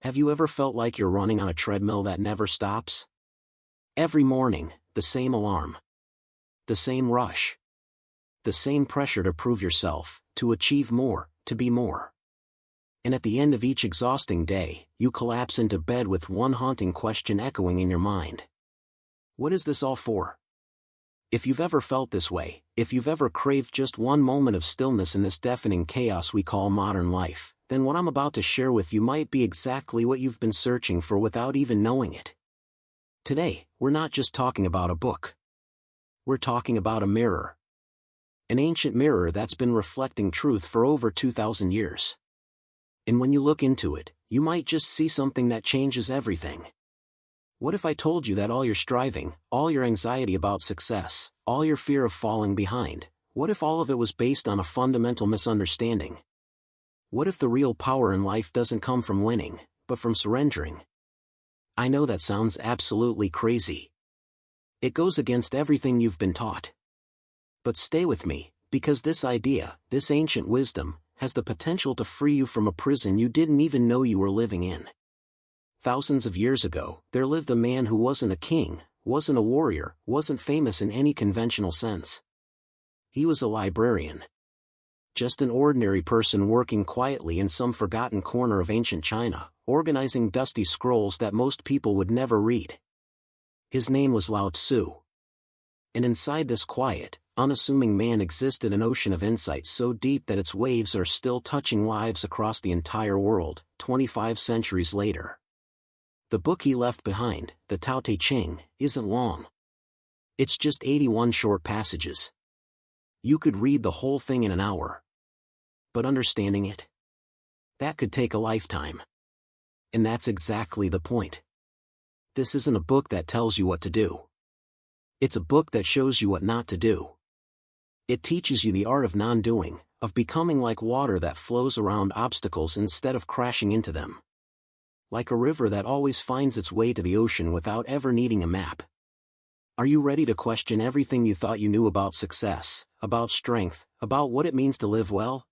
Have you ever felt like you're running on a treadmill that never stops? Every morning, the same alarm. The same rush. The same pressure to prove yourself, to achieve more, to be more. And at the end of each exhausting day, you collapse into bed with one haunting question echoing in your mind. What is this all for? If you've ever felt this way, if you've ever craved just one moment of stillness in this deafening chaos we call modern life, then what I'm about to share with you might be exactly what you've been searching for without even knowing it. Today, we're not just talking about a book. We're talking about a mirror. An ancient mirror that's been reflecting truth for over 2,000 years. And when you look into it, you might just see something that changes everything. What if I told you that all your striving, all your anxiety about success, all your fear of falling behind, what if all of it was based on a fundamental misunderstanding? What if the real power in life doesn't come from winning, but from surrendering? I know that sounds absolutely crazy. It goes against everything you've been taught. But stay with me, because this idea, this ancient wisdom, has the potential to free you from a prison you didn't even know you were living in. Thousands of years ago, there lived a man who wasn't a king, wasn't a warrior, wasn't famous in any conventional sense. He was a librarian. Just an ordinary person working quietly in some forgotten corner of ancient China, organizing dusty scrolls that most people would never read. His name was Lao Tzu. And inside this quiet, unassuming man existed an ocean of insight so deep that its waves are still touching lives across the entire world, 25 centuries later. The book he left behind, the Tao Te Ching, isn't long. It's just 81 short passages. You could read the whole thing in an hour. But understanding it? That could take a lifetime. And that's exactly the point. This isn't a book that tells you what to do. It's a book that shows you what not to do. It teaches you the art of non-doing, of becoming like water that flows around obstacles instead of crashing into them. Like a river that always finds its way to the ocean without ever needing a map. Are you ready to question everything you thought you knew about success, about strength, about what it means to live well?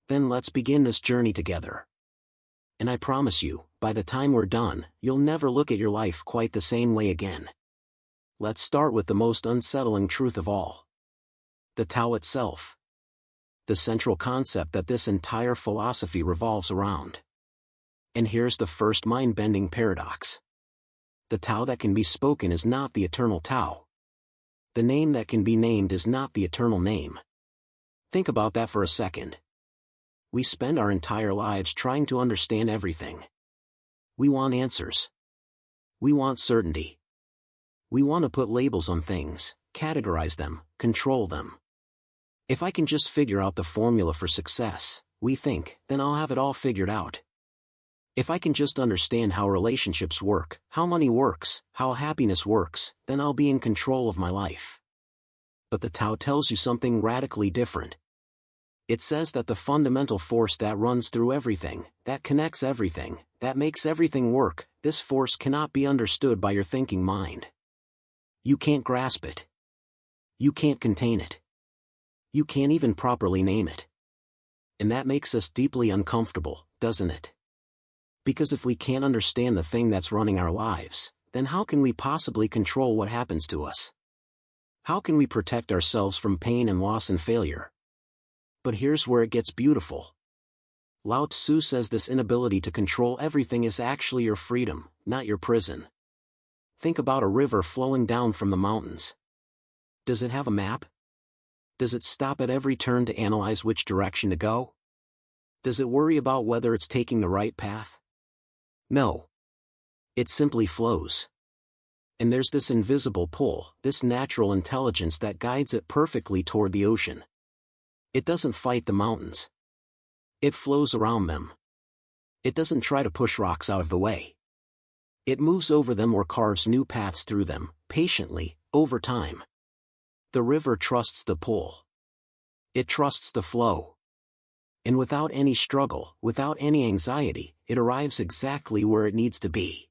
Then let's begin this journey together. And I promise you, by the time we're done, you'll never look at your life quite the same way again. Let's start with the most unsettling truth of all. The Tao itself. The central concept that this entire philosophy revolves around. And here's the first mind-bending paradox. The Tao that can be spoken is not the eternal Tao. The name that can be named is not the eternal name. Think about that for a second. We spend our entire lives trying to understand everything. We want answers. We want certainty. We want to put labels on things, categorize them, control them. If I can just figure out the formula for success, we think, then I'll have it all figured out. If I can just understand how relationships work, how money works, how happiness works, then I'll be in control of my life. But the Tao tells you something radically different. It says that the fundamental force that runs through everything, that connects everything, that makes everything work, this force cannot be understood by your thinking mind. You can't grasp it. You can't contain it. You can't even properly name it. And that makes us deeply uncomfortable, doesn't it? Because if we can't understand the thing that's running our lives, then how can we possibly control what happens to us? How can we protect ourselves from pain and loss and failure? But here's where it gets beautiful. Lao Tzu says this inability to control everything is actually your freedom, not your prison. Think about a river flowing down from the mountains. Does it have a map? Does it stop at every turn to analyze which direction to go? Does it worry about whether it's taking the right path? No. It simply flows. And there's this invisible pull, this natural intelligence that guides it perfectly toward the ocean. It doesn't fight the mountains. It flows around them. It doesn't try to push rocks out of the way. It moves over them or carves new paths through them, patiently, over time. The river trusts the pull. It trusts the flow. And without any struggle, without any anxiety, it arrives exactly where it needs to be.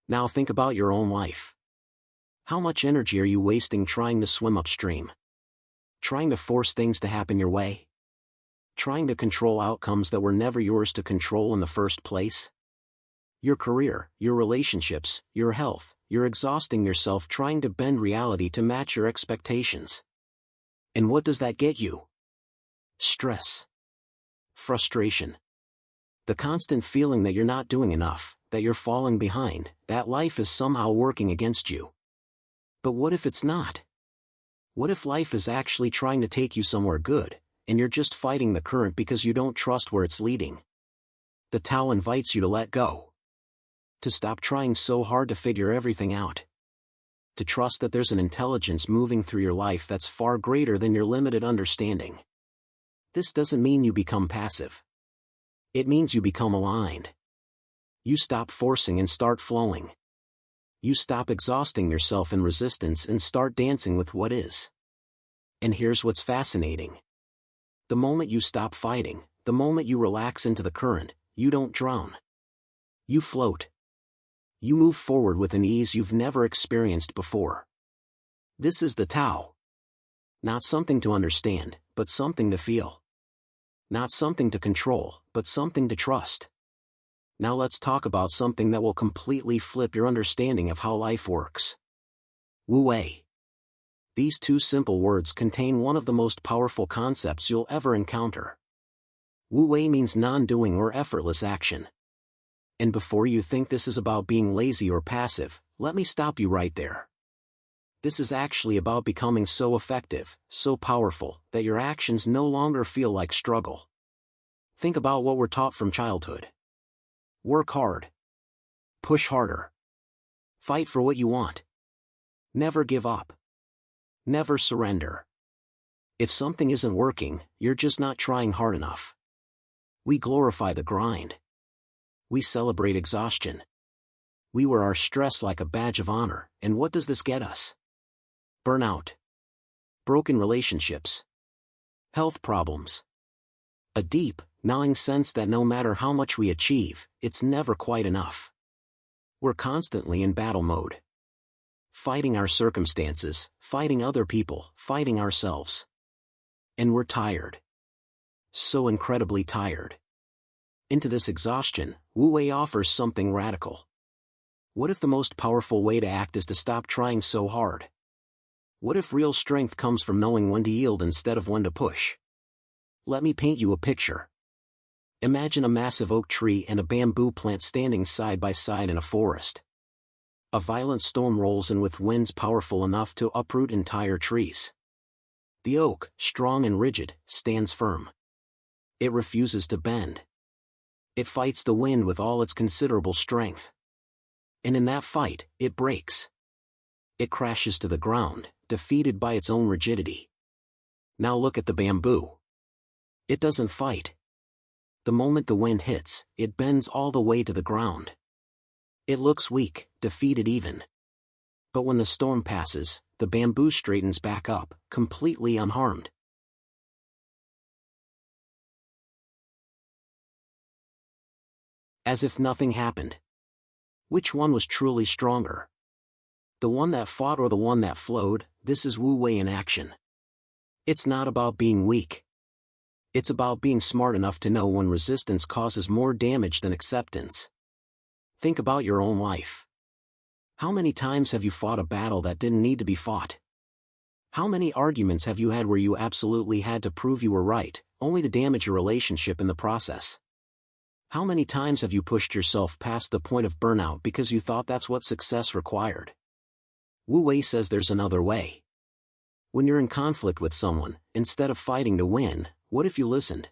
Now think about your own life. How much energy are you wasting trying to swim upstream? Trying to force things to happen your way? Trying to control outcomes that were never yours to control in the first place? Your career, your relationships, your health, you're exhausting yourself trying to bend reality to match your expectations. And what does that get you? Stress. Frustration. The constant feeling that you're not doing enough, that you're falling behind, that life is somehow working against you. But what if it's not? What if life is actually trying to take you somewhere good, and you're just fighting the current because you don't trust where it's leading? The Tao invites you to let go. To stop trying so hard to figure everything out. To trust that there's an intelligence moving through your life that's far greater than your limited understanding. This doesn't mean you become passive. It means you become aligned. You stop forcing and start flowing. You stop exhausting yourself in resistance and start dancing with what is. And here's what's fascinating. The moment you stop fighting, the moment you relax into the current, you don't drown. You float. You move forward with an ease you've never experienced before. This is the Tao. Not something to understand, but something to feel. Not something to control, but something to trust. Now let's talk about something that will completely flip your understanding of how life works. Wu Wei. These two simple words contain one of the most powerful concepts you'll ever encounter. Wu Wei means non-doing or effortless action. And before you think this is about being lazy or passive, let me stop you right there. This is actually about becoming so effective, so powerful, that your actions no longer feel like struggle. Think about what we're taught from childhood. Work hard. Push harder. Fight for what you want. Never give up. Never surrender. If something isn't working, you're just not trying hard enough. We glorify the grind. We celebrate exhaustion. We wear our stress like a badge of honor, and what does this get us? Burnout. Broken relationships. Health problems. A deep, gnawing sense that no matter how much we achieve, it's never quite enough. We're constantly in battle mode. Fighting our circumstances, fighting other people, fighting ourselves. And we're tired. So incredibly tired. Into this exhaustion, Wu Wei offers something radical. What if the most powerful way to act is to stop trying so hard? What if real strength comes from knowing when to yield instead of when to push? Let me paint you a picture. Imagine a massive oak tree and a bamboo plant standing side by side in a forest. A violent storm rolls in with winds powerful enough to uproot entire trees. The oak, strong and rigid, stands firm. It refuses to bend. It fights the wind with all its considerable strength. And in that fight, it breaks. It crashes to the ground, defeated by its own rigidity. Now look at the bamboo. It doesn't fight. The moment the wind hits, it bends all the way to the ground. It looks weak, defeated even. But when the storm passes, the bamboo straightens back up, completely unharmed. As if nothing happened. Which one was truly stronger? The one that fought or the one that flowed? This is Wu Wei in action. It's not about being weak. It's about being smart enough to know when resistance causes more damage than acceptance. Think about your own life. How many times have you fought a battle that didn't need to be fought? How many arguments have you had where you absolutely had to prove you were right, only to damage your relationship in the process? How many times have you pushed yourself past the point of burnout because you thought that's what success required? Wu Wei says there's another way. When you're in conflict with someone, instead of fighting to win, what if you listened?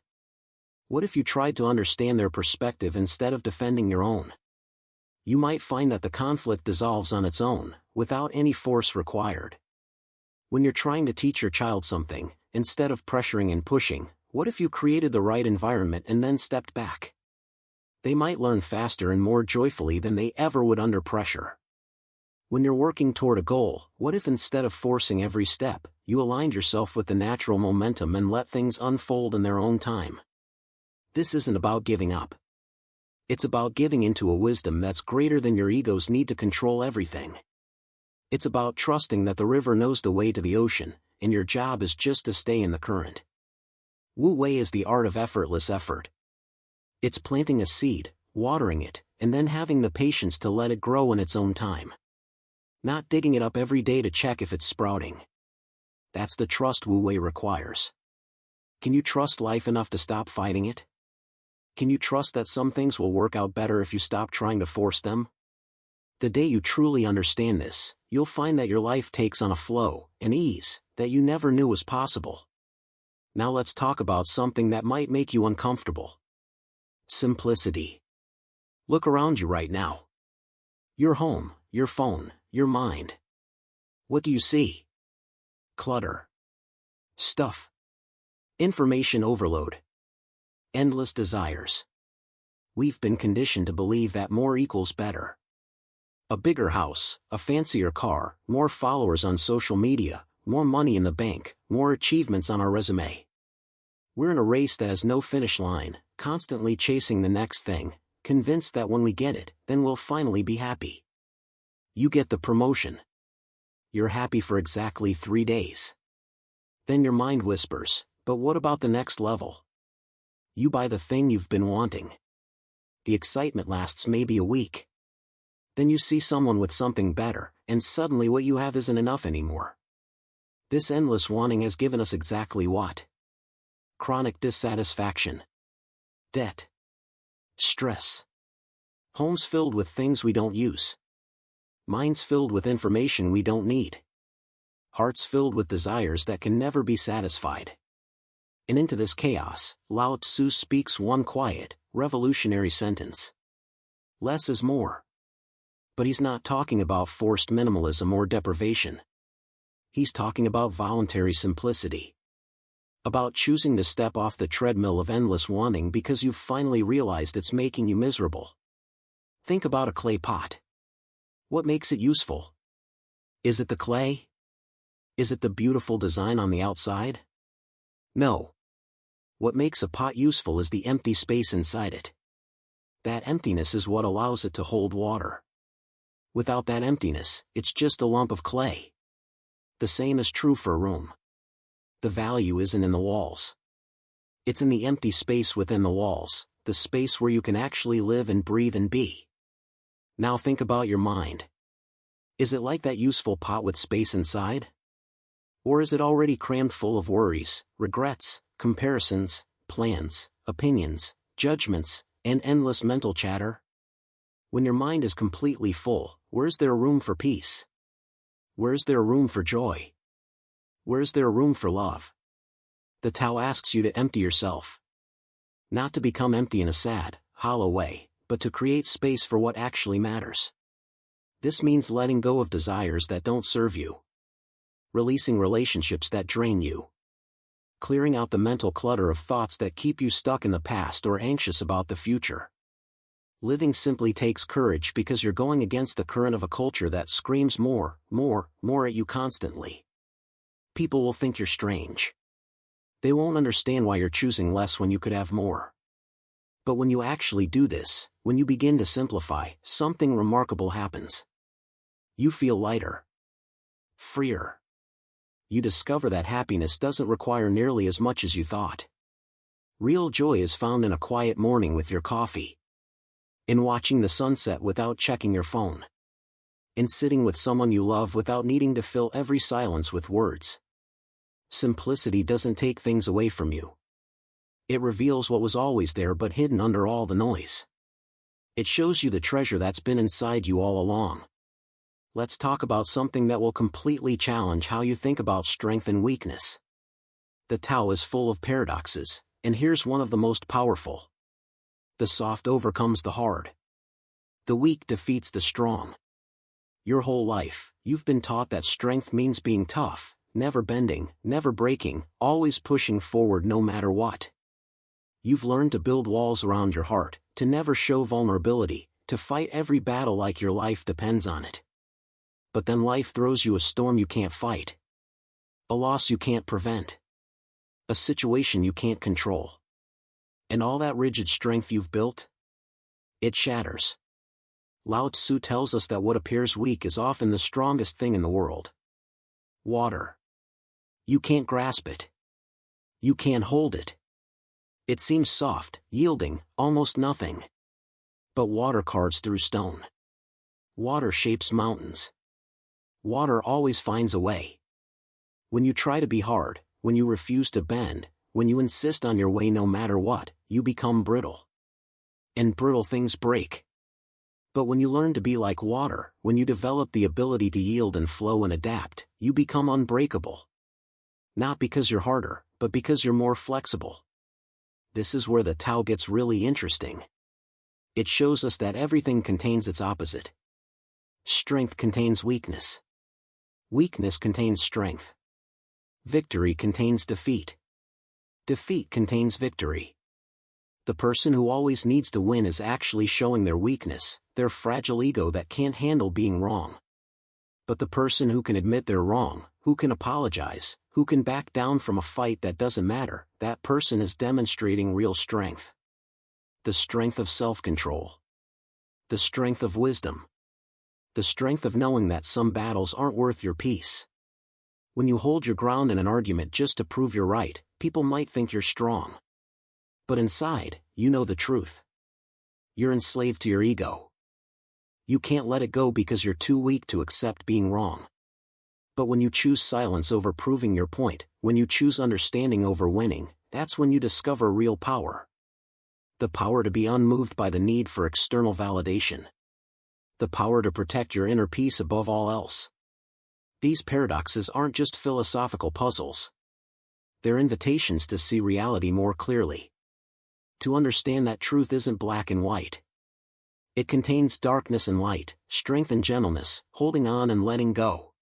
What if you tried to understand their perspective instead of defending your own? You might find that the conflict dissolves on its own, without any force required. When you're trying to teach your child something, instead of pressuring and pushing, what if you created the right environment and then stepped back? They might learn faster and more joyfully than they ever would under pressure. When you're working toward a goal, what if instead of forcing every step, you aligned yourself with the natural momentum and let things unfold in their own time? This isn't about giving up. It's about giving into a wisdom that's greater than your ego's need to control everything. It's about trusting that the river knows the way to the ocean, and your job is just to stay in the current. Wu Wei is the art of effortless effort. It's planting a seed, watering it, and then having the patience to let it grow in its own time. Not digging it up every day to check if it's sprouting. That's the trust Wu Wei requires. Can you trust life enough to stop fighting it? Can you trust that some things will work out better if you stop trying to force them? The day you truly understand this, you'll find that your life takes on a flow, an ease, that you never knew was possible. Now let's talk about something that might make you uncomfortable. Simplicity. Look around you right now. Your home, your phone, your mind. What do you see? Clutter. Stuff. Information overload. Endless desires. We've been conditioned to believe that more equals better. A bigger house, a fancier car, more followers on social media, more money in the bank, more achievements on our resume. We're in a race that has no finish line, constantly chasing the next thing, convinced that when we get it, then we'll finally be happy. You get the promotion. You're happy for exactly 3 days. Then your mind whispers, but what about the next level? You buy the thing you've been wanting. The excitement lasts maybe a week. Then you see someone with something better, and suddenly what you have isn't enough anymore. This endless wanting has given us exactly what? Chronic dissatisfaction. Debt. Stress. Homes filled with things we don't use. Minds filled with information we don't need. Hearts filled with desires that can never be satisfied. And into this chaos, Lao Tzu speaks one quiet, revolutionary sentence. Less is more. But he's not talking about forced minimalism or deprivation. He's talking about voluntary simplicity. About choosing to step off the treadmill of endless wanting because you've finally realized it's making you miserable. Think about a clay pot. What makes it useful? Is it the clay? Is it the beautiful design on the outside? No. What makes a pot useful is the empty space inside it. That emptiness is what allows it to hold water. Without that emptiness, it's just a lump of clay. The same is true for a room. The value isn't in the walls. It's in the empty space within the walls, the space where you can actually live and breathe and be. Now think about your mind. Is it like that useful pot with space inside? Or is it already crammed full of worries, regrets, comparisons, plans, opinions, judgments, and endless mental chatter? When your mind is completely full, where's there room for peace? Where's there room for joy? Where's there room for love? The Tao asks you to empty yourself. Not to become empty in a sad, hollow way, but to create space for what actually matters. This means letting go of desires that don't serve you. Releasing relationships that drain you. Clearing out the mental clutter of thoughts that keep you stuck in the past or anxious about the future. Living simply takes courage because you're going against the current of a culture that screams more, more, more at you constantly. People will think you're strange. They won't understand why you're choosing less when you could have more. But when you actually do this, when you begin to simplify, something remarkable happens. You feel lighter. Freer. You discover that happiness doesn't require nearly as much as you thought. Real joy is found in a quiet morning with your coffee. In watching the sunset without checking your phone. In sitting with someone you love without needing to fill every silence with words. Simplicity doesn't take things away from you. It reveals what was always there but hidden under all the noise. It shows you the treasure that's been inside you all along. Let's talk about something that will completely challenge how you think about strength and weakness. The Tao is full of paradoxes, and here's one of the most powerful. The soft overcomes the hard. The weak defeats the strong. Your whole life, you've been taught that strength means being tough, never bending, never breaking, always pushing forward no matter what. You've learned to build walls around your heart, to never show vulnerability, to fight every battle like your life depends on it. But then life throws you a storm you can't fight. A loss you can't prevent. A situation you can't control. And all that rigid strength you've built? It shatters. Lao Tzu tells us that what appears weak is often the strongest thing in the world. Water. You can't grasp it. You can't hold it. It seems soft, yielding, almost nothing. But water carves through stone. Water shapes mountains. Water always finds a way. When you try to be hard, when you refuse to bend, when you insist on your way no matter what, you become brittle. And brittle things break. But when you learn to be like water, when you develop the ability to yield and flow and adapt, you become unbreakable. Not because you're harder, but because you're more flexible. This is where the Tao gets really interesting. It shows us that everything contains its opposite. Strength contains weakness. Weakness contains strength. Victory contains defeat. Defeat contains victory. The person who always needs to win is actually showing their weakness, their fragile ego that can't handle being wrong. But the person who can admit they're wrong, who can apologize, who can back down from a fight that doesn't matter, that person is demonstrating real strength. The strength of self-control. The strength of wisdom. The strength of knowing that some battles aren't worth your peace. When you hold your ground in an argument just to prove you're right, people might think you're strong. But inside, you know the truth. You're enslaved to your ego. You can't let it go because you're too weak to accept being wrong. But when you choose silence over proving your point, when you choose understanding over winning, that's when you discover real power. The power to be unmoved by the need for external validation. The power to protect your inner peace above all else. These paradoxes aren't just philosophical puzzles. They're invitations to see reality more clearly. To understand that truth isn't black and white. It contains darkness and light, strength and gentleness, holding on and letting go.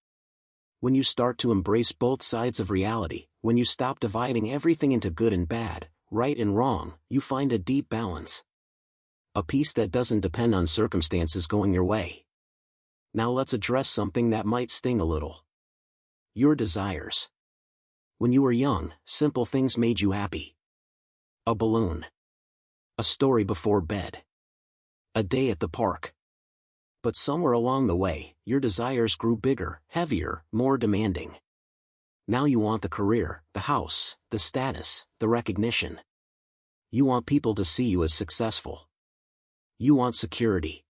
When you start to embrace both sides of reality, when you stop dividing everything into good and bad, right and wrong, you find a deep balance. A peace that doesn't depend on circumstances going your way. Now let's address something that might sting a little. Your desires. When you were young, simple things made you happy. A balloon. A story before bed. A day at the park. But somewhere along the way, your desires grew bigger, heavier, more demanding. Now you want the career, the house, the status, the recognition. You want people to see you as successful. You want security.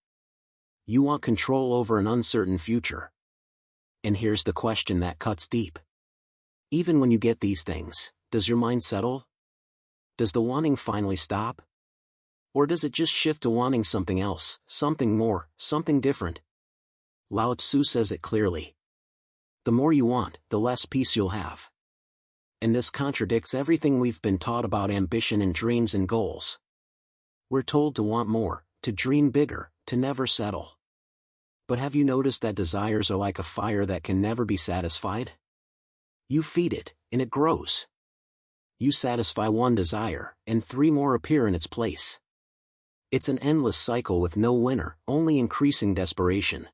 You want control over an uncertain future. And here's the question that cuts deep. Even when you get these things, does your mind settle? Does the wanting finally stop? Or does it just shift to wanting something else, something more, something different? Lao Tzu says it clearly. The more you want, the less peace you'll have. And this contradicts everything we've been taught about ambition and dreams and goals. We're told to want more, to dream bigger, to never settle. But have you noticed that desires are like a fire that can never be satisfied? You feed it, and it grows. You satisfy one desire, and 3 more appear in its place. It's an endless cycle with no winner, only increasing desperation.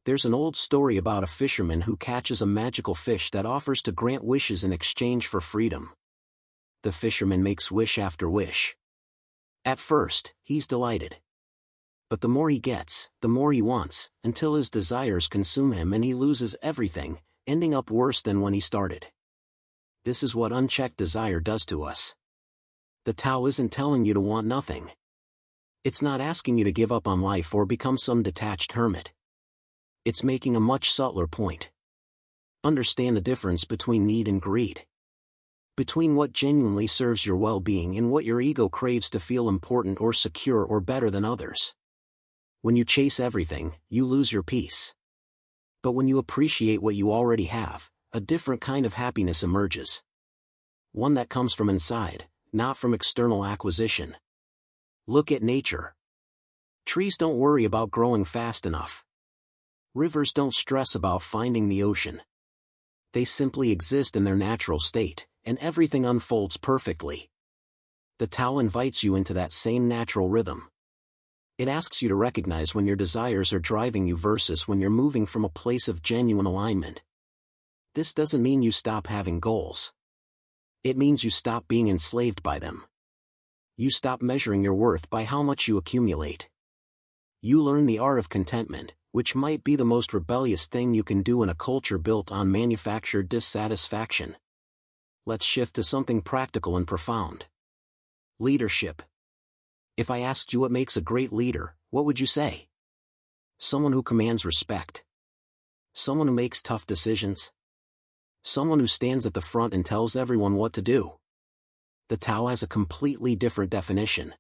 There's an old story about a fisherman who catches a magical fish that offers to grant wishes in exchange for freedom. The fisherman makes wish after wish. At first, he's delighted. But the more he gets, the more he wants, until his desires consume him and he loses everything, ending up worse than when he started. This is what unchecked desire does to us. The Tao isn't telling you to want nothing. It's not asking you to give up on life or become some detached hermit. It's making a much subtler point. Understand the difference between need and greed. Between what genuinely serves your well-being and what your ego craves to feel important or secure or better than others. When you chase everything, you lose your peace. But when you appreciate what you already have, a different kind of happiness emerges. One that comes from inside, not from external acquisition. Look at nature. Trees don't worry about growing fast enough. Rivers don't stress about finding the ocean. They simply exist in their natural state, and everything unfolds perfectly. The Tao invites you into that same natural rhythm. It asks you to recognize when your desires are driving you versus when you're moving from a place of genuine alignment. This doesn't mean you stop having goals. It means you stop being enslaved by them. You stop measuring your worth by how much you accumulate. You learn the art of contentment, which might be the most rebellious thing you can do in a culture built on manufactured dissatisfaction. Let's shift to something practical and profound. Leadership. If I asked you what makes a great leader, what would you say? Someone who commands respect. Someone who makes tough decisions. Someone who stands at the front and tells everyone what to do. The Tao has a completely different definition.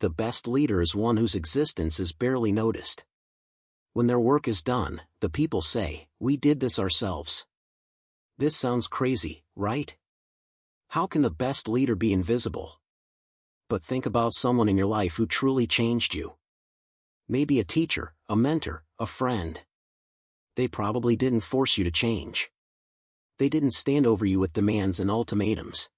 The best leader is one whose existence is barely noticed. When their work is done, the people say, "We did this ourselves." This sounds crazy, right? How can the best leader be invisible? But think about someone in your life who truly changed you. Maybe a teacher, a mentor, a friend. They probably didn't force you to change. They didn't stand over you with demands and ultimatums.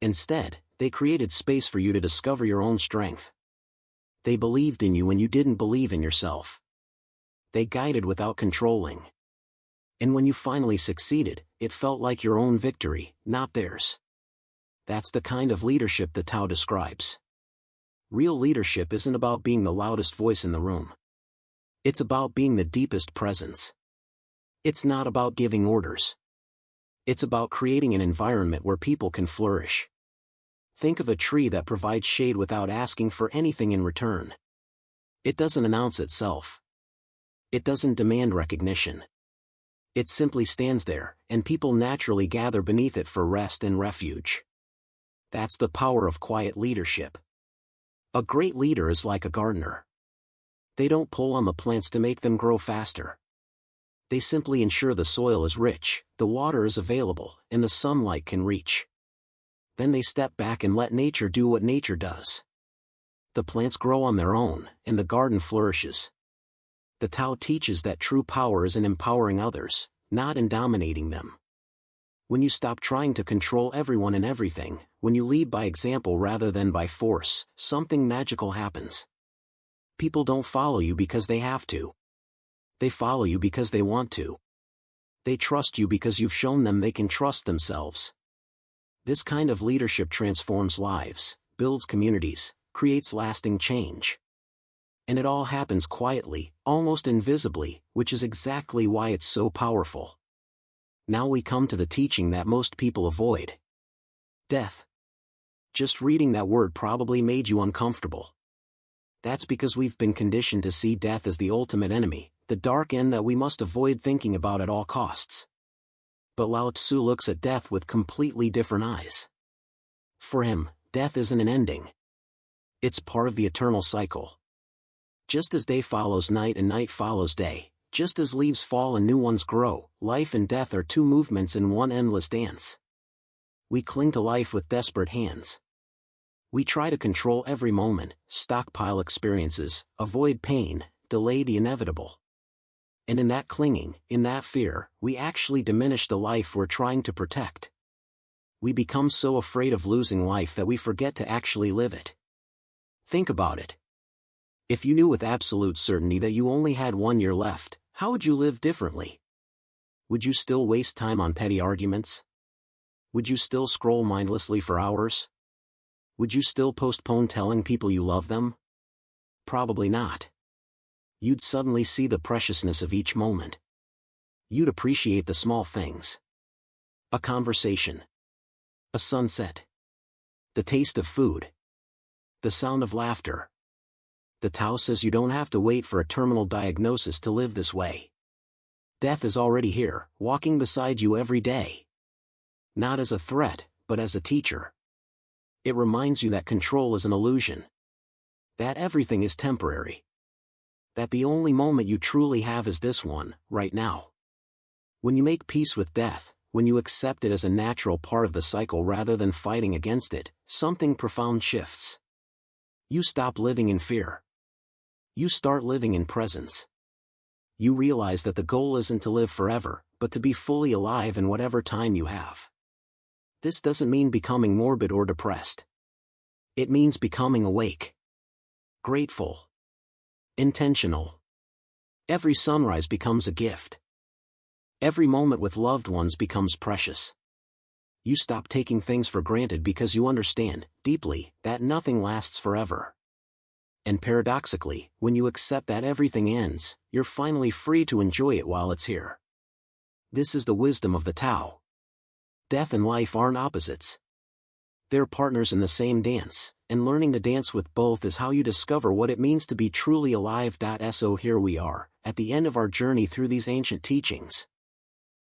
Instead, they created space for you to discover your own strength. They believed in you when you didn't believe in yourself. They guided without controlling. And when you finally succeeded, it felt like your own victory, not theirs. That's the kind of leadership the Tao describes. Real leadership isn't about being the loudest voice in the room. It's about being the deepest presence. It's not about giving orders. It's about creating an environment where people can flourish. Think of a tree that provides shade without asking for anything in return. It doesn't announce itself. It doesn't demand recognition. It simply stands there, and people naturally gather beneath it for rest and refuge. That's the power of quiet leadership. A great leader is like a gardener. They don't pull on the plants to make them grow faster. They simply ensure the soil is rich, the water is available, and the sunlight can reach. Then they step back and let nature do what nature does. The plants grow on their own, and the garden flourishes. The Tao teaches that true power is in empowering others, not in dominating them. When you stop trying to control everyone and everything, when you lead by example rather than by force, something magical happens. People don't follow you because they have to. They follow you because they want to. They trust you because you've shown them they can trust themselves. This kind of leadership transforms lives, builds communities, creates lasting change. And it all happens quietly, almost invisibly, which is exactly why it's so powerful. Now we come to the teaching that most people avoid. Death. Just reading that word probably made you uncomfortable. That's because we've been conditioned to see death as the ultimate enemy, the dark end that we must avoid thinking about at all costs. But Lao Tzu looks at death with completely different eyes. For him, death isn't an ending. It's part of the eternal cycle. Just as day follows night and night follows day, just as leaves fall and new ones grow, life and death are two movements in one endless dance. We cling to life with desperate hands. We try to control every moment, stockpile experiences, avoid pain, delay the inevitable. And in that clinging, in that fear, we actually diminish the life we're trying to protect. We become so afraid of losing life that we forget to actually live it. Think about it. If you knew with absolute certainty that you only had 1 year left, how would you live differently? Would you still waste time on petty arguments? Would you still scroll mindlessly for hours? Would you still postpone telling people you love them? Probably not. You'd suddenly see the preciousness of each moment. You'd appreciate the small things. A conversation. A sunset. The taste of food. The sound of laughter. The Tao says you don't have to wait for a terminal diagnosis to live this way. Death is already here, walking beside you every day. Not as a threat, but as a teacher. It reminds you that control is an illusion. That everything is temporary. That the only moment you truly have is this one, right now. When you make peace with death, when you accept it as a natural part of the cycle rather than fighting against it, something profound shifts. You stop living in fear. You start living in presence. You realize that the goal isn't to live forever, but to be fully alive in whatever time you have. This doesn't mean becoming morbid or depressed. It means becoming awake. Grateful. Intentional. Every sunrise becomes a gift. Every moment with loved ones becomes precious. You stop taking things for granted because you understand, deeply, that nothing lasts forever. And paradoxically, when you accept that everything ends, you're finally free to enjoy it while it's here. This is the wisdom of the Tao. Death and life aren't opposites. They're partners in the same dance, and learning to dance with both is how you discover what it means to be truly alive. So here we are, at the end of our journey through these ancient teachings.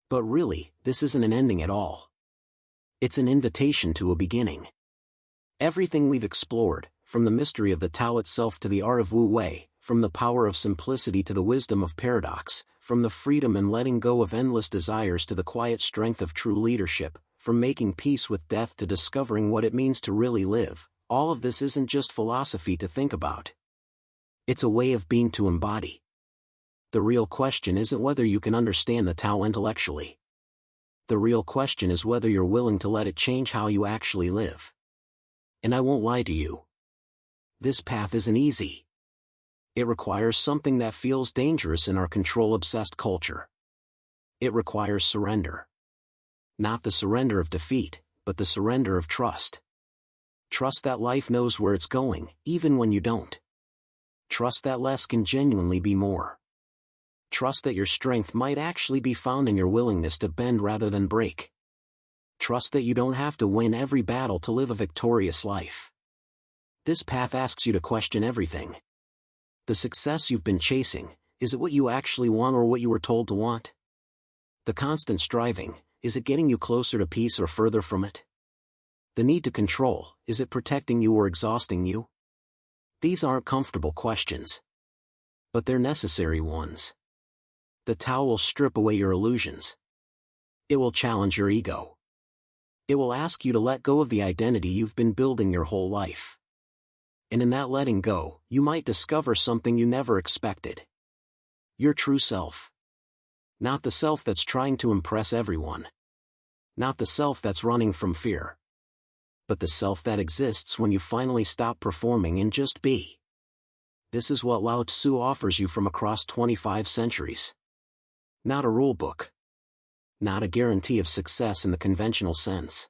But really, this isn't an ending at all. It's an invitation to a beginning. Everything we've explored, from the mystery of the Tao itself to the art of Wu Wei, from the power of simplicity to the wisdom of paradox, from the freedom and letting go of endless desires to the quiet strength of true leadership, from making peace with death to discovering what it means to really live, all of this isn't just philosophy to think about. It's a way of being to embody. The real question isn't whether you can understand the Tao intellectually. The real question is whether you're willing to let it change how you actually live. And I won't lie to you. This path isn't easy. It requires something that feels dangerous in our control-obsessed culture. It requires surrender. Not the surrender of defeat, but the surrender of trust. Trust that life knows where it's going, even when you don't. Trust that less can genuinely be more. Trust that your strength might actually be found in your willingness to bend rather than break. Trust that you don't have to win every battle to live a victorious life. This path asks you to question everything. The success you've been chasing, is it what you actually want or what you were told to want? The constant striving, is it getting you closer to peace or further from it? The need to control, is it protecting you or exhausting you? These aren't comfortable questions. But they're necessary ones. The Tao will strip away your illusions. It will challenge your ego. It will ask you to let go of the identity you've been building your whole life. And in that letting go, you might discover something you never expected. Your true self. Not the self that's trying to impress everyone. Not the self that's running from fear. But the self that exists when you finally stop performing and just be. This is what Lao Tzu offers you from across 25 centuries. Not a rulebook. Not a guarantee of success in the conventional sense.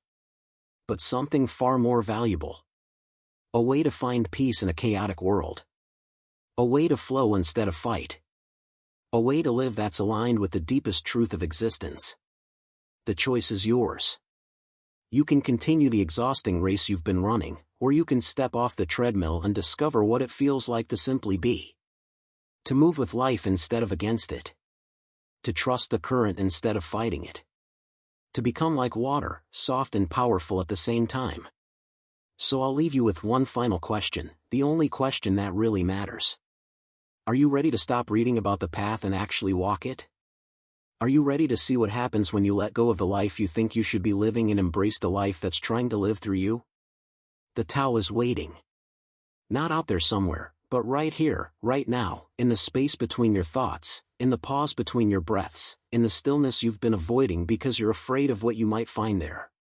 But something far more valuable. A way to find peace in a chaotic world. A way to flow instead of fight. A way to live that's aligned with the deepest truth of existence. The choice is yours. You can continue the exhausting race you've been running, or you can step off the treadmill and discover what it feels like to simply be. To move with life instead of against it. To trust the current instead of fighting it. To become like water, soft and powerful at the same time. So I'll leave you with one final question, the only question that really matters. Are you ready to stop reading about the path and actually walk it? Are you ready to see what happens when you let go of the life you think you should be living and embrace the life that's trying to live through you? The Tao is waiting. Not out there somewhere, but right here, right now, in the space between your thoughts, in the pause between your breaths, in the stillness you've been avoiding because you're afraid of what you might find there.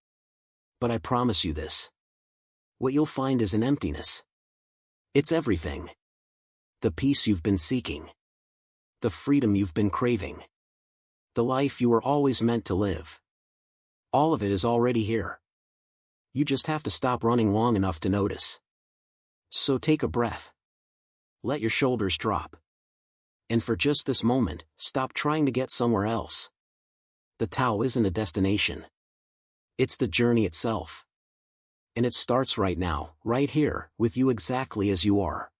But I promise you this. What you'll find is an emptiness. It's everything. The peace you've been seeking. The freedom you've been craving. The life you were always meant to live. All of it is already here. You just have to stop running long enough to notice. So take a breath. Let your shoulders drop. And for just this moment, stop trying to get somewhere else. The Tao isn't a destination. It's the journey itself. And it starts right now, right here, with you exactly as you are.